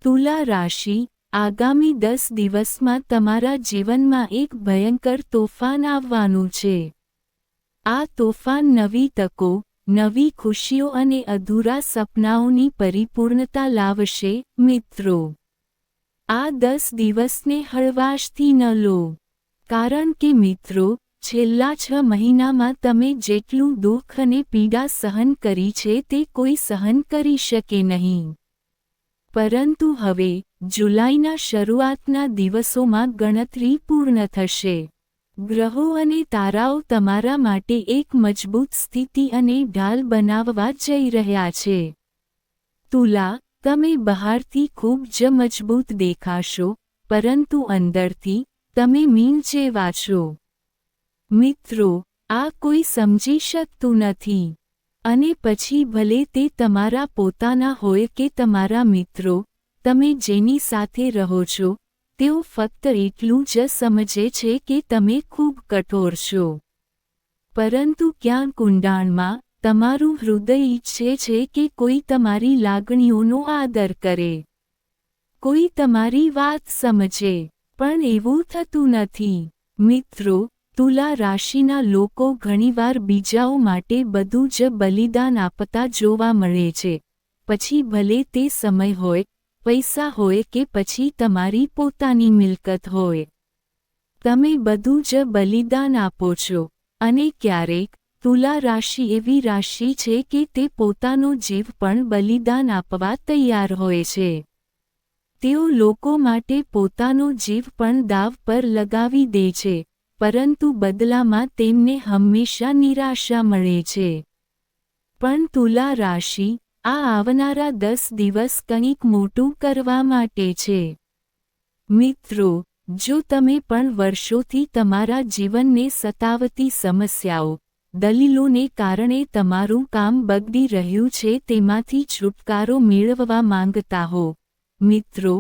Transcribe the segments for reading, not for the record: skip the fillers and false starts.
તુલા રાશિ, આગામી 10 દિવસમાં તમારા જીવનમાં એક ભયંકર તોફાન આવવાનું છે. આ તોફાન નવી તકો, નવી ખુશીઓ અને અધૂરા સપનાઓની પરિપૂર્ણતા લાવશે, મિત્રો. આ 10 દિવસને હળવાશથી ન લો. કારણ કે મિત્રો, છેલ્લા 6 મહિનામાં તમે જેટલું દુઃખ અને પીડા સહન કરી છે તે કોઈ સહન કરી શકે નહીં. પરંતુ હવે, જુલાઈના શરૂઆતના દિવસોમાં ગણતરી પૂર્ણ થશે. ગ્રહો અને તારાઓ તમારા માટે એક મજબૂત સ્થિતિ અને ઢાલ બનાવવા જઈ રહ્યા છે. તુલા, તમે બહારથી ખૂબ જ મજબૂત દેખાશો, પરંતુ અંદરથી, તમે મીણ જેવા છો. મિત્રો, આ કોઈ સમજી શકતું નથી. અને પછી ભલે તે તમારા પોતાના હોય કે તમારા મિત્રો, તમે જેની સાથે રહો છો, તેઓ ફક્ત એટલું જ સમજે છે કે તમે ખૂબ કઠોર છો. પરંતુ ક્યાંક ઊંડાણમાં, તમારું હૃદય ઈચ્છે છે કે કોઈ તમારી લાગણીઓનો આદર કરે. કોઈ તમારી વાત સમજે. પણ એવું થતું નથી. મિત્રો, તુલા રાશિના લોકો ઘણીવાર બીજાઓ માટે બધું જ બલિદાન આપતા જોવા મળે છે. પછી ભલે તે સમય હોય, પૈસા હોય કે પછી તમારી પોતાની મિલકત હોય. તમે બધું જ બલિદાન આપો છો. અને ક્યારેક, તુલા રાશિ એવી રાશિ છે કે તે પોતાનો જીવ પણ બલિદાન આપવા તૈયાર હોય છે. તેઓ લોકો માટે પોતાનો જીવ પણ દાવ પર લગાવી દે છે, પરંતુ બદલામાં તેમને હંમેશા નિરાશા મળે છે. પણ તુલા રાશિ, આ આવનારા 10 દિવસ કંઈક મોટું કરવા માટે છે. મિત્રો, જો તમે પણ વર્ષોથી તમારા જીવનને સતાવતી સમસ્યાઓ, દલીલોને કારણે તમારું કામ બગડી રહ્યું છે તેમાંથી છુટકારો મેળવવા માંગતા હો, મિત્રો,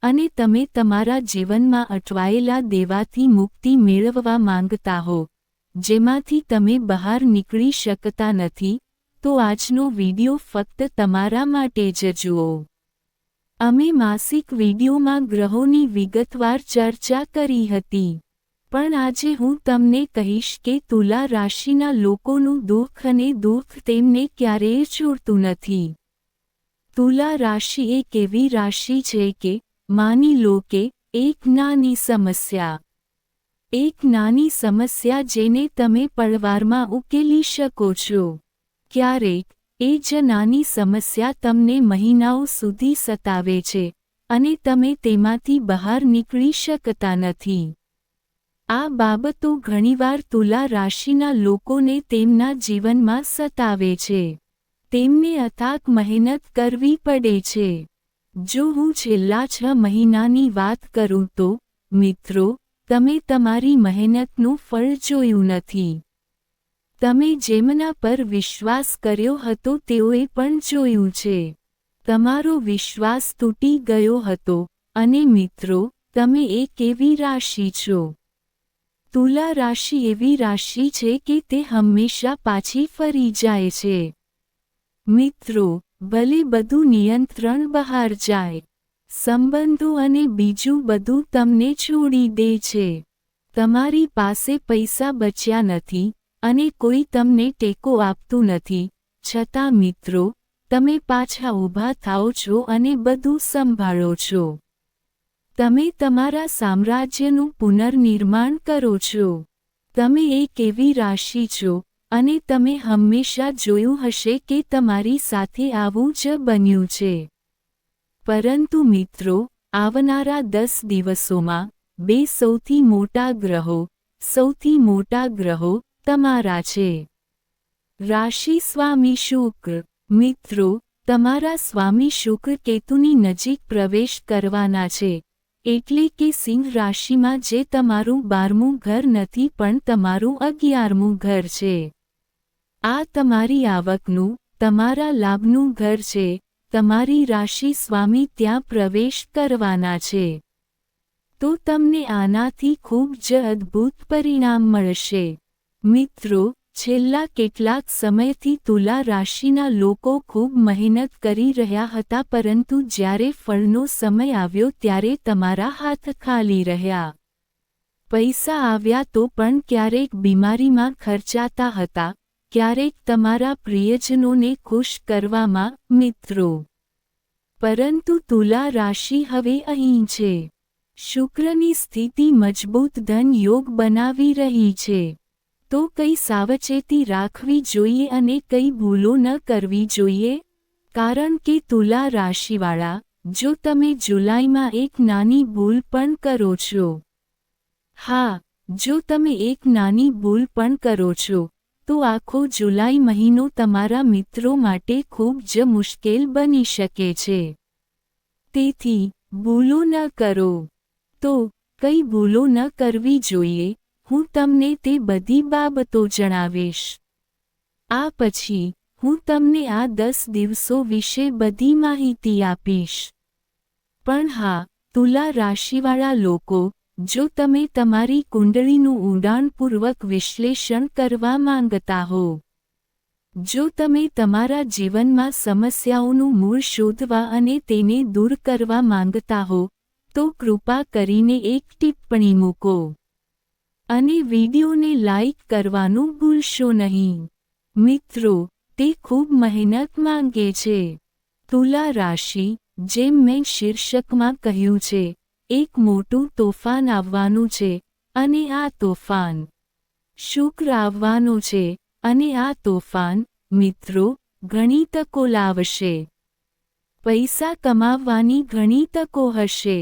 અને તમે તમારા જીવનમાં અટવાયેલા દેવાથી મુક્તિ મેળવવા માંગતા હો, જેમાંથી તમે બહાર નીકળી શકતા નથી, તો આજનો વિડિયો ફક્ત તમારા માટે જ જુઓ. અમે માસિક વિડિયોમાં ગ્રહોની વિગતવાર ચર્ચા કરી હતી. પણ આજે હું તમને કહીશ કે તુલા રાશિના લોકોનું દુઃખ અને દુઃખ તેમને ક્યારેય છોડતું નથી. તુલા રાશિ એક એવી રાશિ છે કે, માની લો કે, એક નાની સમસ્યા. એક નાની સમસ્યા જેને તમે પળવારમાં ઉકેલી શકો છો. ક્યારેક, એ જ નાની સમસ્યા તમને મહિનાઓ સુધી સતાવે છે, અને તમે તેમાંથી બહાર નીકળી શકતા નથી. આ બાબતો ઘણીવાર તુલા રાશિના લોકોને તેમના જીવનમાં સતાવે છે. તેમને અથાગ મહેનત કરવી પડે છે. જો હું છેલ્લા 6 મહિનાની વાત કરું તો, મિત્રો, તમે તમારી મહેનતનું ફળ જોયું નથી. તમે જેમના પર વિશ્વાસ કર્યો હતો તેઓએ પણ જોયું છે. તમારો વિશ્વાસ તૂટી ગયો હતો, અને મિત્રો, તમે એક એવી રાશિ છો. તુલા રાશિ એવી રાશિ છે કે તે હંમેશા પાછી ફરી જાય છે. મિત્રો, ભલે બધું નિયંત્રણ બહાર જાય. સંબંધો અને બીજું બધું તમને છોડી દે છે. તમારી પાસે પૈસા બચ્યા નથી, અને કોઈ તમને ટેકો આપતું નથી, છતાં મિત્રો, તમે પાછા ઊભા થાઓ છો અને બધું સંભાળો છો. તમે તમારા સામ્રાજ્યનું પુનર્નિર્માણ કરો છો. તમે એક એવી રાશિ છો, અને તમે હંમેશા જોયું હશે કે તમારી સાથે આવું જ બન્યું છે. પરંતુ મિત્રો, આવનારા 10 દિવસોમાં, 2 સૌથી મોટા ગ્રહો, તમારા છે. રાશિ સ્વામી શુક્ર. મિત્રો, તમારા સ્વામી શુક્ર કેતુની નજીક પ્રવેશ કરવાના છે, એટલે કે સિંહ રાશિમાં જે તમારું 12મું ઘર નથી પણ તમારું 11મું ઘર છે. આ તમારી આવકનું, તમારા લાભનું ઘર છે. તમારી રાશિ સ્વામી ત્યાં પ્રવેશ કરવાના છે. તો તમને આનાથી ખૂબ જ અદ્ભુત પરિણામ મળશે. મિત્રો, છેલ્લા કેટલાક સમયથી તુલા રાશિના લોકો ખૂબ મહેનત કરી રહ્યા હતા, પરંતુ જ્યારે ફળનો સમય આવ્યો ત્યારે તમારા હાથ ખાલી રહ્યા. પૈસા આવ્યા તો પણ ક્યારેક બીમારીમાં ખર્ચાતા હતા, ક્યારેક તમારા પ્રિયજનોને ખુશ કરવામાં, મિત્રો. પરંતુ તુલા રાશિ હવે અહીં છે. શુક્રની સ્થિતિ મજબૂત ધન યોગ બનાવી રહી છે. તો કઈ સાવચેતી રાખવી જોઈએ અને કઈ ભૂલો ન કરવી જોઈએ? કારણ કે તુલા રાશિવાળા, જો તમે જુલાઈમાં એક નાની ભૂલ પણ કરો છો, હા, જો તમે એક નાની ભૂલ પણ કરો છો, તો આખો જુલાઈ મહિનો તમારા મિત્રો માટે ખૂબ જ મુશ્કેલ બની શકે છે. તેથી, ભૂલો ન કરો. તો, કઈ ભૂલો ન કરવી જોઈએ, હું તમને તે બધી બાબતો જણાવીશ. આ પછી, હું તમને આ 10 દિવસો વિશે બધી માહિતી આપીશ. પણ હા, તુલા રાશિવાળા લોકો, જો તમે તમારી કુંડળીનું ઊંડાણપૂર્વક વિશ્લેષણ કરવા માંગતા હો, જો તમે તમારા જીવનમાં સમસ્યાઓનું મૂળ શોધવા અને તેને દૂર કરવા માંગતા હો, તો કૃપા કરીને એક ટિપ્પણી મૂકો. અને વિડીયોને લાઈક કરવાનું ભૂલશો નહીં. મિત્રો, તે ખૂબ મહેનત માંગે છે. તુલા રાશિ, જેમ મેં શીર્ષકમાં કહ્યું છે, એક મોટું તોફાન આવવાનું છે, અને આ તોફાન શુક્ર આવવાનો છે, અને આ તોફાન, મિત્રો, ઘણી તકો લાવશે. પૈસા કમાવવાની ઘણી તકો હશે.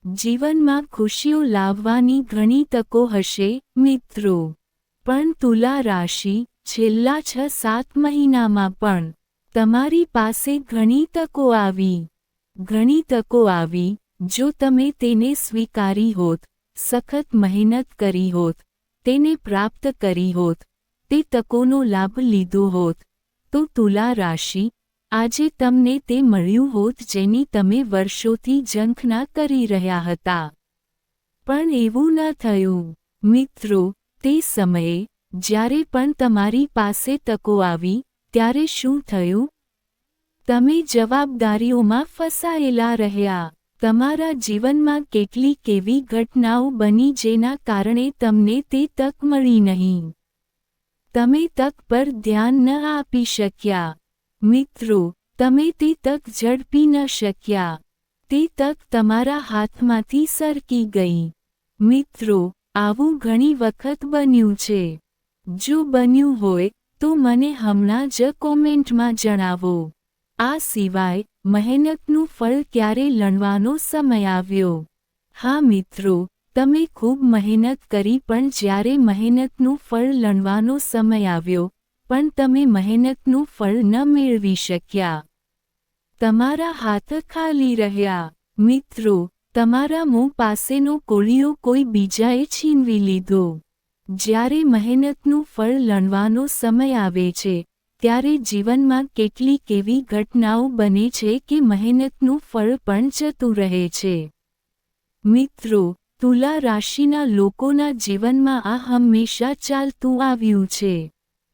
જીવનમાં ખુશીઓ લાવવાની ઘણી તકો હશે, મિત્રો. પણ તુલા રાશિ, છેલ્લા 6-7 મહિનામાં પણ તમારી પાસે ઘણી તકો આવી. ઘણી તકો આવી, જો તમે તેને સ્વીકારી હોત, સખત મહેનત કરી હોત, તેને પ્રાપ્ત કરી હોત, તે તકોનો લાભ લીધો હોત, તો તુલા રાશિ, આજે તમને તે મળ્યું હોત જેની તમે વર્ષોથી ઝંખના કરી રહ્યા હતા. પણ એવું ન થયું. મિત્રો, તે સમયે, જ્યારે પણ તમારી પાસે તકો આવી, ત્યારે શું થયું? તમે જવાબદારીઓમાં ફસાયેલા રહ્યા. તમારા જીવનમાં કેટલીક એવી ઘટનાઓ બની જેના કારણે તમને તે તક મળી નહીં. તમે તક પર ધ્યાન ન આપી શક્યા. મિત્રો, તમે તે તક ઝડપી ન શક્યા. તે તક તમારા હાથમાંથી સરકી ગઈ. મિત્રો, આવું ઘણી વખત બન્યું છે. જો બન્યું હોય, તો મને હમણાં જ કોમેન્ટમાં જણાવો. આ સિવાય, મહેનતનું ફળ ક્યારે લણવાનો સમય આવ્યો? હા મિત્રો, તમે ખૂબ મહેનત કરી પણ જ્યારે મહેનતનું ફળ લણવાનો સમય આવ્યો, પણ તમે મહેનતનું ફળ ન મેળવી શક્યા. તમારા હાથ ખાલી રહ્યા. મિત્રો, તમારા મોં પાસેનો કોળિયો કોઈ બીજાએ છીનવી લીધો. જ્યારે મહેનતનું ફળ લણવાનો સમય આવે છે, ત્યારે જીવનમાં કેટલીક એવી ઘટનાઓ બને છે કે મહેનતનું ફળ પણ જતું રહે છે. મિત્રો, તુલા રાશિના લોકોના જીવનમાં આ હંમેશા ચાલતું આવ્યું છે.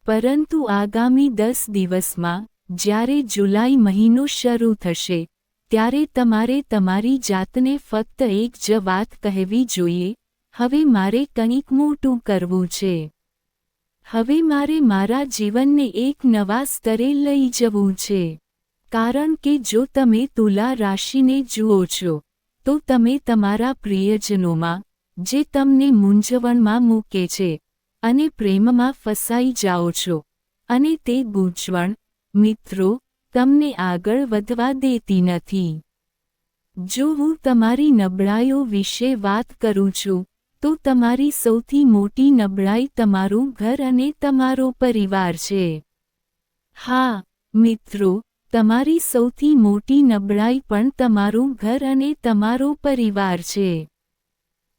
પરંતુ આગામી 10 દિવસમાં, જ્યારે જુલાઈ મહિનો શરૂ થશે, ત્યારે તમારે તમારી જાતને ફક્ત એક જ વાત કહેવી જોઈએ, હવે મારે કંઈક મોટું કરવું છે. હવે મારે મારા જીવનને એક નવા સ્તરે લઈ જવું છે. કારણ કે જો તમે તુલા રાશિને જુઓ છો, તો તમે તમારા પ્રિયજનોમાં, જે તમને મૂંઝવણમાં મૂકે છે, અને પ્રેમમાં ફસાઈ જાઓ છો, અને તે ગૂંચવણ, મિત્રો, તમને આગળ વધવા દેતી નથી. જો હું તમારી નબળાઈઓ વિશે વાત કરું છું, તો તમારી સૌથી મોટી નબળાઈ તમારું ઘર અને તમારો પરિવાર છે. હા, મિત્રો, તમારી સૌથી મોટી નબળાઈ પણ તમારું ઘર અને તમારો પરિવાર છે.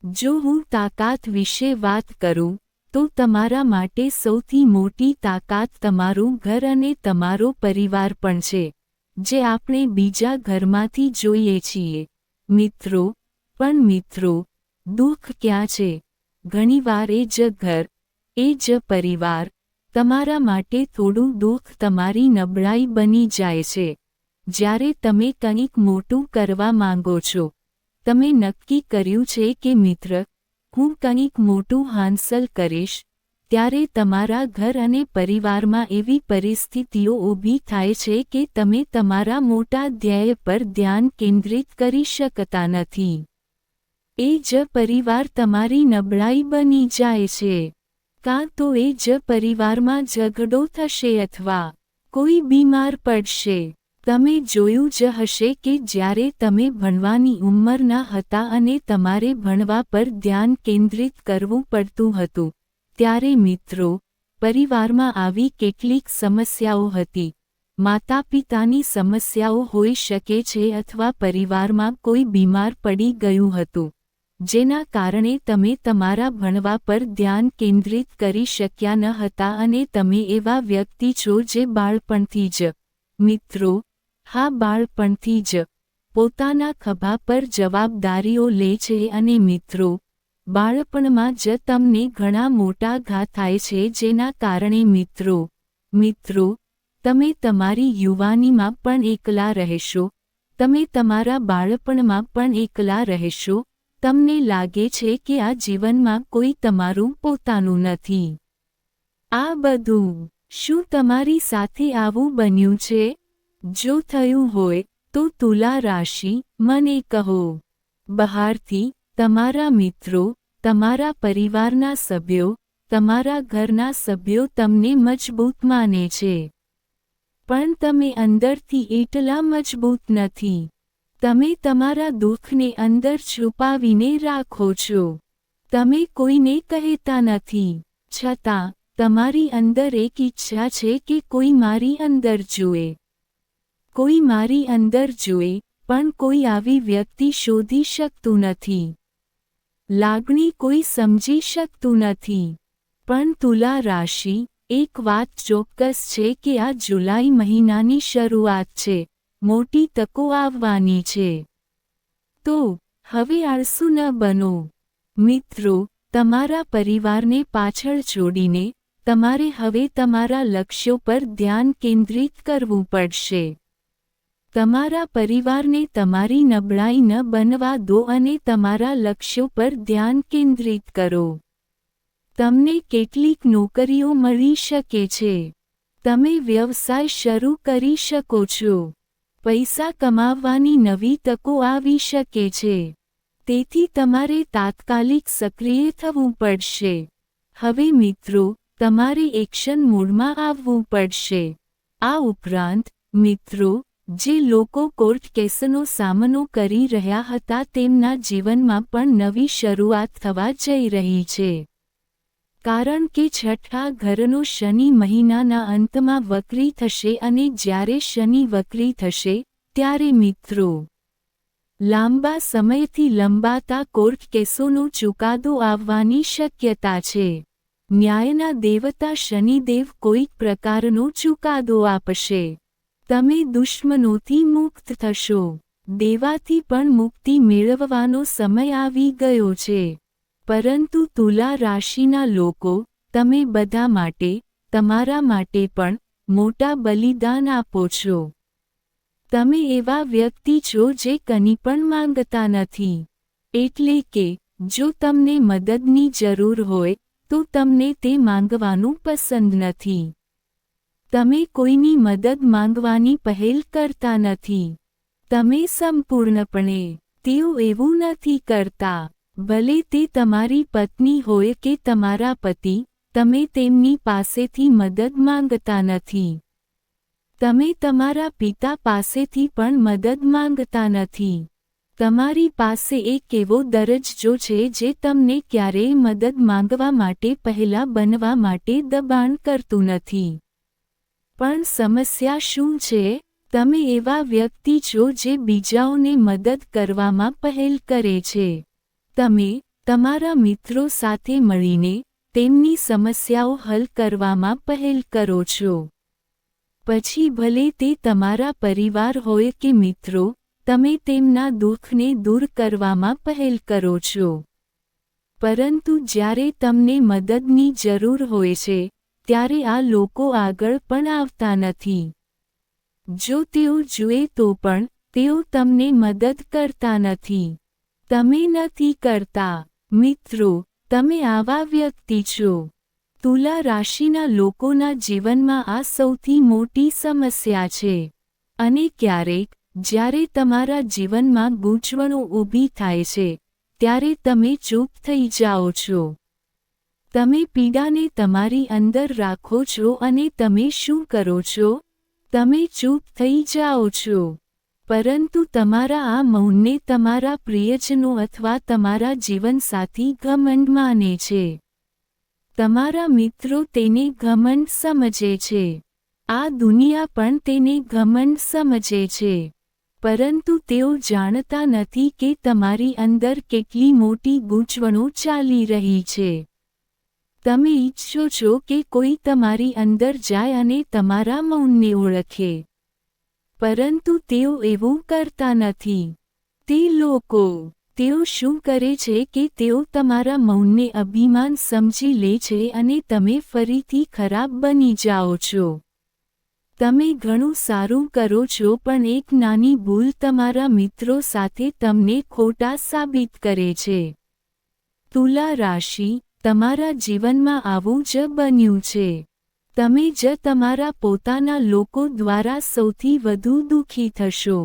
જો હું તાકાત વિશે વાત કરું, તો તમારા માટે સૌથી મોટી તાકાત તમારું ઘર અને તમારો પરિવાર પણ છે, જે આપણે બીજા ઘરમાંથી જોઈએ છીએ. મિત્રો, પણ મિત્રો, દુઃખ ક્યાં છે? ઘણીવાર એ જ ઘર, એ જ પરિવાર, તમારા માટે થોડું દુઃખ તમારી નબળાઈ બની જાય છે. જ્યારે તમે કંઈક મોટું કરવા માંગો છો, તમે નક્કી કર્યું છે કે મિત્ર, હું કંઈક મોટું હાંસલ કરીશ, ત્યારે તમારા ઘર અને પરિવારમાં એવી પરિસ્થિતિઓ ઊભી થાય છે કે તમે તમારા મોટા ધ્યેય પર ધ્યાન કેન્દ્રિત કરી શકતા નથી. એ જ પરિવાર તમારી નબળાઈ બની જાય છે. કાં તો એ જ પરિવારમાં ઝઘડો થશે અથવા કોઈ બીમાર પડશે. તમે જોયું જ હશે કે જ્યારે તમે ભણવાની ઉંમરના હતા અને તમારે ભણવા પર ધ્યાન કેન્દ્રિત કરવું પડતું હતું, ત્યારે મિત્રો, પરિવારમાં આવી કેટલીક સમસ્યાઓ હતી. માતાપિતાની સમસ્યાઓ હોઈ શકે છે અથવા પરિવારમાં કોઈ બીમાર પડી ગયું હતું, જેના કારણે તમે તમારા ભણવા પર ધ્યાન કેન્દ્રિત કરી શક્યા ન હતા અને તમે એવા વ્યક્તિ છો જે બાળપણથી જ, મિત્રો, હા બાળપણથી જ, પોતાના ખભા પર જવાબદારીઓ લે છે અને મિત્રો, બાળપણમાં જ તમને ઘણા મોટા ઘા થાય છે જેના કારણે મિત્રો, તમે તમારી યુવાનીમાં પણ એકલા રહેશો, તમે તમારા બાળપણમાં પણ એકલા રહેશો, તમને લાગે છે કે આ જીવનમાં કોઈ તમારું પોતાનું નથી. આ બધું, શું તમારી સાથે આવું બન્યું છે? જો થયું હોય, તો તુલા રાશિ, મને કહો. બહારથી, તમારા મિત્રો, તમારા પરિવારના સભ્યો, તમારા ઘરના સભ્યો તમને મજબૂત માને છે. પણ તમે અંદરથી એટલા મજબૂત નથી. તમે તમારા દુઃખને અંદર છુપાવીને રાખો છો. તમે કોઈને કહેતા નથી. છતાં, તમારી અંદર એક ઈચ્છા છે કે કોઈ મારી અંદર જુએ. કોઈ મારી અંદર જુએ, પણ કોઈ આવી વ્યક્તિ શોધી શકતું નથી. લાગણી કોઈ સમજી શકતું નથી. પણ તુલા રાશિ, એક વાત ચોક્કસ છે કે આ જુલાઈ મહિનાની શરૂઆત છે, મોટી તકો આવવાની છે. તો, હવે આળસુ ન બનો. મિત્રો, તમારા પરિવારને પાછળ છોડીને, તમારે હવે તમારા લક્ષ્યો પર ધ્યાન કેન્દ્રિત કરવું પડશે. તમારા પરિવારને તમારી નબળાઈ ન બનવા દો અને તમારા લક્ષ્યો પર ધ્યાન કેન્દ્રિત કરો. તમને કેટલીક નોકરીઓ મળી શકે છે. તમે વ્યવસાય શરૂ કરી શકો છો. પૈસા કમાવવાની નવી તકો આવી શકે છે. તેથી તમારે તાત્કાલિક સક્રિય થવું પડશે. હવે મિત્રો, તમારે એક્શન મોડમાં આવવું પડશે. આ ઉપરાંત, મિત્રો, જે લોકો કોર્ટ કેસનો સામનો કરી રહ્યા હતા તેમના જીવનમાં પણ નવી શરૂઆત થવા જઈ રહી છે. કારણ કે છઠ્ઠા ઘરનો શનિ મહિનાના અંતમાં વક્રી થશે અને જ્યારે શનિ વક્રી થશે, ત્યારે મિત્રો, લાંબા સમયથી લંબાતા કોર્ટ કેસોનો ચુકાદો આવવાની શક્યતા છે. ન્યાયના દેવતા શનિદેવ કોઈક પ્રકારનો ચુકાદો આપશે. તમે દુશ્મનોથી મુક્ત થશો. દેવાથી પણ મુક્તિ મેળવવાનો સમય આવી ગયો છે. પરંતુ તુલા રાશિના લોકો, તમે બધા માટે, તમારા માટે પણ, મોટા બલિદાન આપો છો. તમે એવા વ્યક્તિ છો જે કંઈ પણ માંગતા નથી. એટલે કે, જો તમને મદદની જરૂર હોય, તો તમને તે માંગવાનું પસંદ નથી. તમે કોઈની મદદ માંગવાની પહેલ કરતા નથી. તમે સંપૂર્ણપણે, તેઓ એવું નથી કરતા. ભલે તે તમારી પત્ની હોય કે તમારા પતિ, તમે તેમની પાસેથી મદદ માંગતા નથી. તમે તમારા પિતા પાસેથી પણ મદદ માંગતા નથી. તમારી પાસે એક એવો દરજ્જો છે જે તમને ક્યારેય મદદ માંગવા માટે પહેલા બનવા માટે દબાણ કરતું નથી. પણ સમસ્યા શું છે? તમે એવા વ્યક્તિ છો જે બીજાઓને મદદ કરવામાં પહેલ કરે છે. તમે, તમારા મિત્રો સાથે મળીને, તેમની સમસ્યાઓ હલ કરવામાં પહેલ કરો છો. પછી ભલે તે તમારા પરિવાર હોય કે મિત્રો, તમે તેમના દુઃખને દૂર કરવામાં પહેલ કરો છો. પરંતુ જ્યારે તમને મદદની જરૂર હોય છે, ત્યારે આ લોકો આગળ પણ આવતા નથી. જો તેઓ જુએ તો પણ તેઓ તમને મદદ કરતા નથી. તમે નથી કરતા. મિત્રો, તમે આવા વ્યક્તિ છો. તુલા રાશિના લોકોના જીવનમાં આ સૌથી મોટી સમસ્યા છે. અને ક્યારેક, જ્યારે તમારા જીવનમાં ગૂંચવણો ઊભી થાય છે, ત્યારે તમે ચૂપ થઈ જાઓ છો. તમે પીડાને તમારી અંદર રાખો છો અને તમે શું કરો છો? તમે ચૂપ થઈ જાઓ છો. પરંતુ તમારા આ મૌનને તમારા પ્રિયજનો અથવા તમારા જીવનસાથી ઘમંડ માને છે. તમારા મિત્રો તેને ઘમંડ સમજે છે. આ દુનિયા પણ તેને ઘમંડ સમજે છે. પરંતુ તેઓ જાણતા નથી કે તમારી અંદર કેટલી મોટી ગૂંચવણો ચાલી રહી છે. તમે ઈચ્છો છો કે કોઈ તમારી અંદર જાય અને તમારા મૌનને ઓળખે. પરંતુ તેઓ એવું કરતા નથી. તે લોકો, તેઓ શું કરે છે કે તેઓ તમારા મૌનને અભિમાન સમજી લે છે અને તમે ફરીથી ખરાબ બની જાઓ છો. તમે ઘણું સારું કરો છો પણ એક નાની ભૂલ તમારા મિત્રો સાથે તમને ખોટા સાબિત કરે છે. તુલા રાશિ, તમારા જીવનમાં આવું જ બન્યું છે. તમે જ તમારા પોતાના લોકો દ્વારા સૌથી વધુ દુઃખી થશો.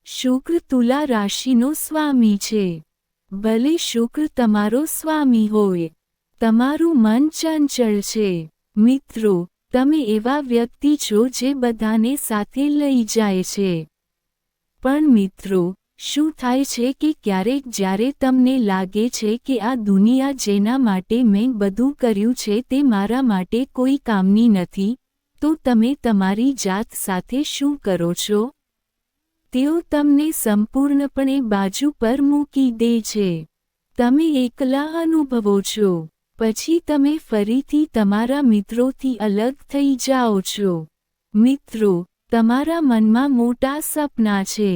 શુક્ર તુલા રાશિનો સ્વામી છે. ભલે શુક્ર તમારો સ્વામી હોય, તમારું મન ચંચળ છે. મિત્રો, તમે એવા વ્યક્તિ છો જે બધાને સાથે લઈ જાય છે. પણ મિત્રો, શું થાય છે કે ક્યારેક જ્યારે તમને લાગે છે કે આ દુનિયા જેના માટે મેં બધું કર્યું છે તે મારા માટે કોઈ કામની નથી, તો તમે તમારી જાત સાથે શું કરો છો? તેઓ તમને સંપૂર્ણપણે બાજુ પર મૂકી દે છે. તમે એકલા અનુભવો છો. પછી તમે ફરીથી તમારા મિત્રોથી અલગ થઈ જાઓ છો. મિત્રો, તમારા મનમાં મોટા સપના છે.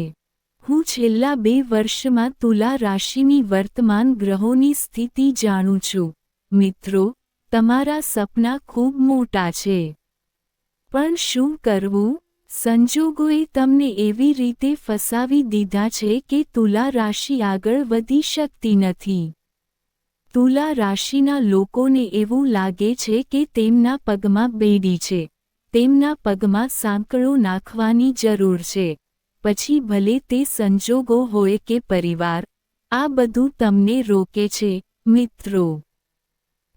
હું છેલ્લા 2 વર્ષમાં તુલા રાશિની વર્તમાન ગ્રહોની સ્થિતિ જાણું છું. મિત્રો, તમારા સપના ખૂબ મોટા છે. પણ શું કરવું? સંજોગોએ તમને એવી રીતે ફસાવી દીધા છે કે તુલા રાશિ આગળ વધી શકતી નથી. તુલા રાશિના લોકોને એવું લાગે છે કે તેમના પગમાં બેડી છે. તેમના પગમાં સાંકળો નાખવાની જરૂર છે. પછી ભલે તે સંજોગો હોય કે પરિવાર, આ બધું તમને રોકે છે, મિત્રો.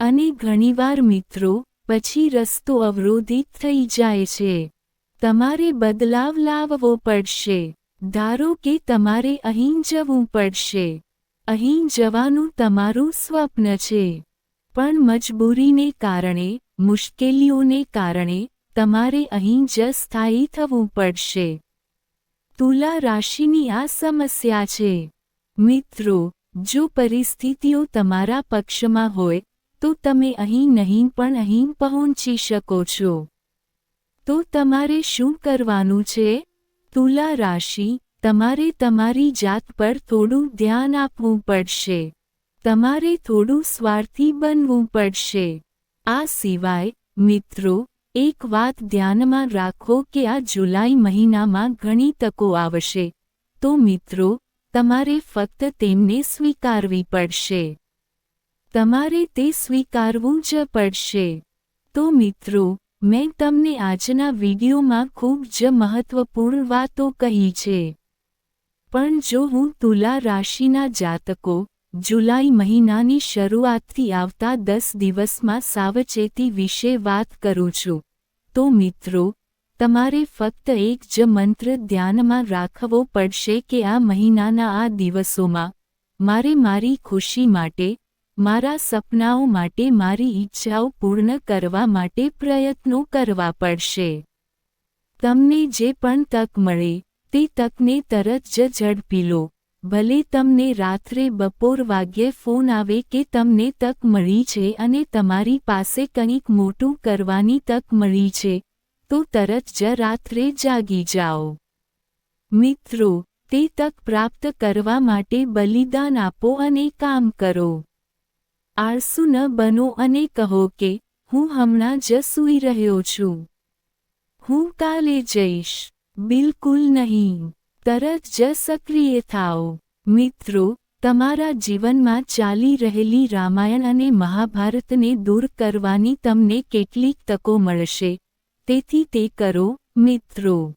અને ઘણીવાર મિત્રો, પછી રસ્તો અવરોધિત થઈ જાય છે. તમારે બદલાવ લાવવો પડશે. ધારો કે તમારે અહીં જવું પડશે. અહીં જવાનું તમારું સ્વપ્ન છે. પણ મજબૂરીને કારણે, મુશ્કેલીઓને કારણે, તમારે અહીં જ સ્થાયી થવું પડશે. તુલા રાશિની આ સમસ્યા છે. મિત્રો, જો પરિસ્થિતિઓ તમારા પક્ષમાં હોય, તો તમે અહીં નહીં પણ અહીં પહોંચી શકો છો. તો તમારે શું કરવાનું છે? તુલા રાશિ, તમારે તમારી જાત પર થોડું ધ્યાન આપવું પડશે. તમારે થોડું સ્વાર્થી બનવું પડશે. આ સિવાય, મિત્રો, એક વાત ધ્યાનમાં રાખો કે આ જુલાઈ મહિનામાં ઘણી તકો આવશે. તો મિત્રો, તમારે ફક્ત તેમને સ્વીકારવી પડશે. તમારે તે સ્વીકારવું જ પડશે. તો મિત્રો, મેં તમને આજના વિડીયોમાં ખૂબ જ મહત્વપૂર્ણ વાતો કહી છે. પણ જો હું તુલા રાશિના જાતકો, જુલાઈ મહિનાની શરૂઆતથી આવતા 10 દિવસમાં સાવચેતી વિશે વાત કરું છું, તો મિત્રો, તમારે ફક્ત એક જ મંત્ર ધ્યાનમાં રાખવો પડશે કે આ મહિનાના આ દિવસોમાં, મારે મારી ખુશી માટે, મારા સપનાઓ માટે મારી ઈચ્છાઓ પૂર્ણ કરવા માટે પ્રયત્નો કરવા પડશે. તમને જે પણ તક મળે, તે તકને તરત જ ઝડપી લો. ભલે તમને રાત્રે બપોર વાગ્યે ફોન આવે કે તમને તક મળી છે અને તમારી પાસે કંઈક મોટું કરવાની તક મળી છે, તો તરત જ રાત્રે જાગી જાઓ. મિત્રો, તે તક પ્રાપ્ત કરવા માટે બલિદાન આપો અને કામ કરો. આળસુ ન બનો અને કહો કે, હું હમણાં જ સૂઈ રહ્યો છું. હું કાલે જઈશ. બિલકુલ નહીં. તરત જ સક્રિય થાઓ. મિત્રો, તમારા જીવનમાં ચાલી રહેલી રામાયણ અને મહાભારતને દૂર કરવાની તમને કેટલીક તકો મળશે, તેથી તે કરો, મિત્રો.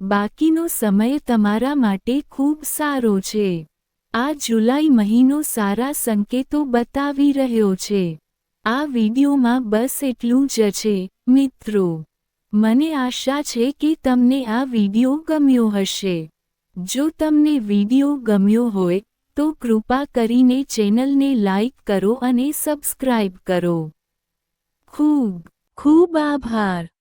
બાકીનો સમય તમારા માટે ખૂબ સારો છે. આ જુલાઈ મહિનો સારા સંકેતો બતાવી રહ્યો છે. આ વિડીયોમાં બસ એટલું જ છે, મિત્રો. મને આશા છે કે તમને આ વિડીયો ગમ્યો હશે. જો તમને વિડીયો ગમ્યો હોય, તો કૃપા કરીને ચેનલને લાઈક કરો અને સબસ્ક્રાઇબ કરો. ખૂબ ખૂબ આભાર.